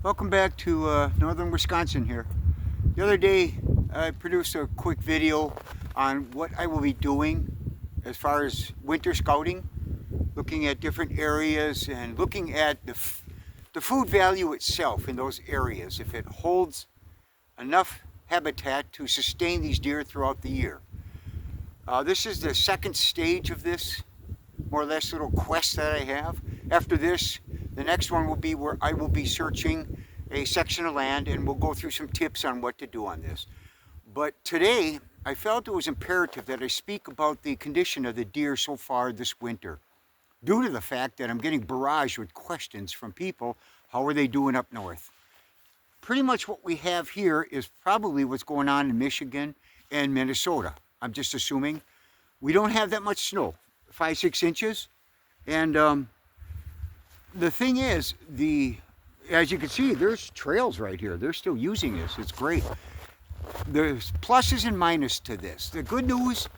Welcome back to northern Wisconsin here. The other day I produced a quick video on what I will be doing as far as winter scouting, looking at different areas and looking at the food value itself in those areas, if it holds enough habitat to sustain these deer throughout the year. This is the second stage of this more or less little quest that I have. After this, the next one will be where I will be searching a section of land and we'll go through some tips on what to do on this. But today, I felt it was imperative that I speak about the condition of the deer so far this winter, due to the fact that I'm getting barraged with questions from people, how are they doing up north? Pretty much what we have here is probably what's going on in Michigan and Minnesota. I'm just assuming. We don't have that much snow, 5-6 inches. And the thing is, as you can see, there's trails right here. They're still using this. It's great. There's pluses and minuses to this. The good news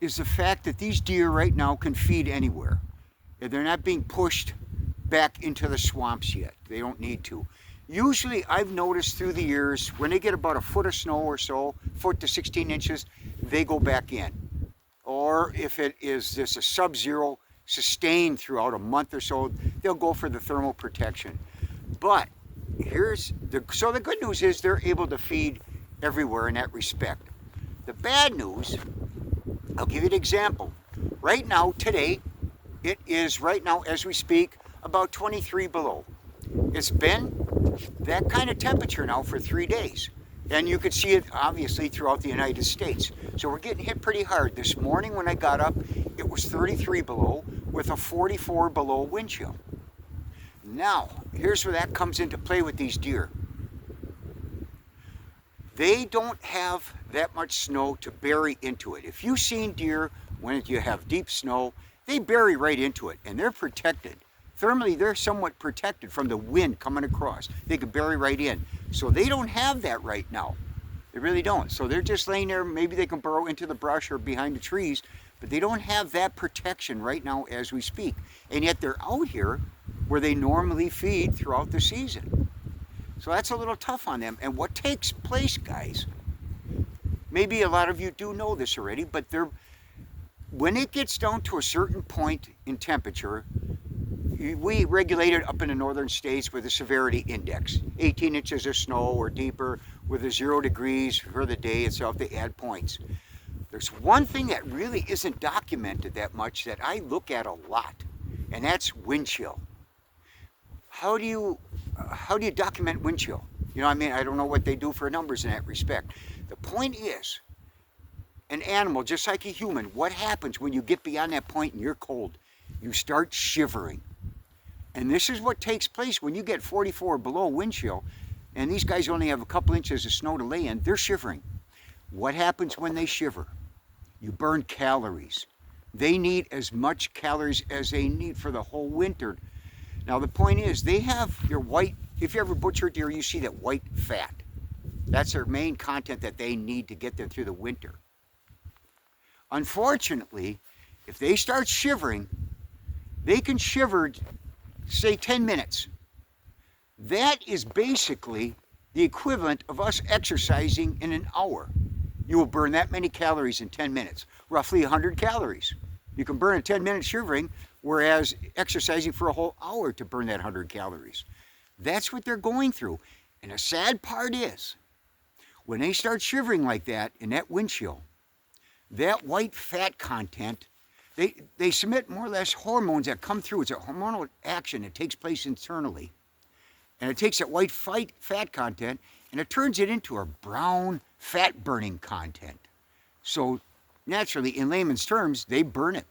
is the fact that these deer right now can feed anywhere. They're not being pushed back into the swamps yet. They don't need to. Usually, I've noticed through the years, when they get about a foot of snow or so, foot to 16 inches, they go back in. Or if it is just a sub-zero sustained throughout a month or so, they'll go for the thermal protection. But so the good news is they're able to feed everywhere in that respect. The bad news, I'll give you an example. Right now, today, it is right now as we speak about 23 below. It's been that kind of temperature now for 3 days. And you could see it obviously throughout the United States. So we're getting hit pretty hard. This morning when I got up, it was 33 below with a 44 below wind chill. Now, here's where that comes into play with these deer. They don't have that much snow to bury into it. If you've seen deer when you have deep snow, they bury right into it and they're protected. Thermally, they're somewhat protected from the wind coming across. They can bury right in. So they don't have that right now. They really don't. So they're just laying there. Maybe they can burrow into the brush or behind the trees, but they don't have that protection right now as we speak. And yet they're out here where they normally feed throughout the season. So that's a little tough on them. And what takes place, guys, maybe a lot of you do know this already, but when it gets down to a certain point in temperature, we regulate it up in the northern states with a severity index. 18 inches of snow or deeper with a 0 degrees for the day itself, they add points. There's one thing that really isn't documented that much that I look at a lot, and that's wind chill. How do you document wind chill? You know, I don't know what they do for numbers in that respect. The point is, an animal, just like a human, what happens when you get beyond that point and you're cold? You start shivering. And this is what takes place when you get 44 below wind chill, and these guys only have a couple inches of snow to lay in, they're shivering. What happens when they shiver? You burn calories. They need as much calories as they need for the whole winter. Now the point is, they have your white, if you ever butcher deer, you see that white fat. That's their main content that they need to get them through the winter. Unfortunately, if they start shivering, they can shiver, say 10 minutes. That is basically the equivalent of us exercising in an hour. You will burn that many calories in 10 minutes, roughly 100 calories. You can burn a 10-minute shivering, whereas exercising for a whole hour to burn that 100 calories. That's what they're going through. And the sad part is, when they start shivering like that in that wind chill, that white fat content, they submit more or less hormones that come through. It's a hormonal action that takes place internally. And it takes that white fat content and it turns it into a brown fat burning content. So naturally, in layman's terms, they burn it.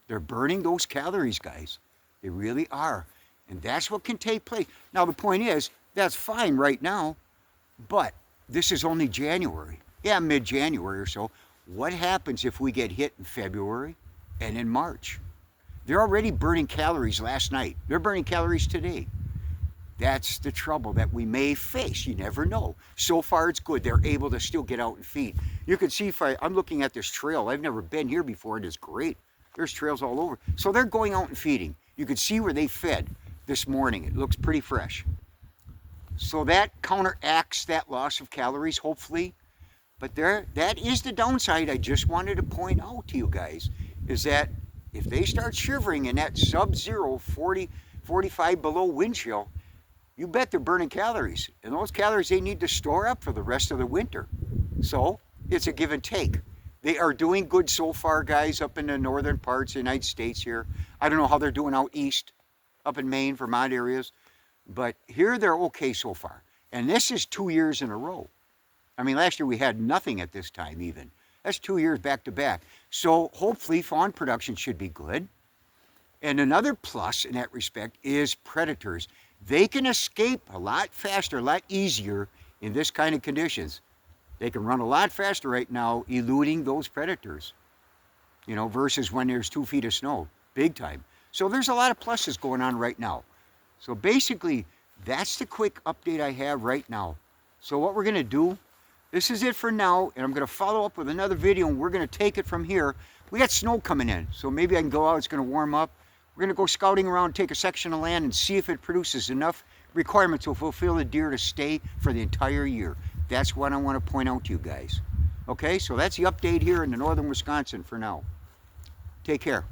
They're burning those calories, guys. They really are. And that's what can take place. Now the point is, that's fine right now, but this is only January. Yeah, mid-January or so. What happens if we get hit in February and in March? They're already burning calories last night. They're burning calories today. That's the trouble that we may face. You never know. So far, it's good. They're able to still get out and feed. You can see if I'm looking at this trail. I've never been here before, and it's great. There's trails all over. So they're going out and feeding. You can see where they fed this morning. It looks pretty fresh. So that counteracts that loss of calories, hopefully. But that is the downside I just wanted to point out to you guys, is that if they start shivering in that sub-zero 40, 45 below wind chill, you bet they're burning calories. And those calories they need to store up for the rest of the winter. So it's a give and take. They are doing good so far, guys, up in the northern parts of the United States here. I don't know how they're doing out east, up in Maine, Vermont areas. But here they're okay so far. And this is 2 years in a row. I mean, last year we had nothing at this time even. That's 2 years back to back. So hopefully fawn production should be good. And another plus in that respect is predators. They can escape a lot faster, a lot easier in this kind of conditions. They can run a lot faster right now eluding those predators, you know, versus when there's 2 feet of snow, big time. So there's a lot of pluses going on right now. So basically, that's the quick update I have right now. So what we're gonna do, this is it for now, and I'm gonna follow up with another video, and we're gonna take it from here. We got snow coming in, so maybe I can go out, it's gonna warm up. We're gonna go scouting around, take a section of land, and see if it produces enough requirements to fulfill the deer to stay for the entire year. That's what I wanna point out to you guys. Okay, so that's the update here in the northern Wisconsin for now. Take care.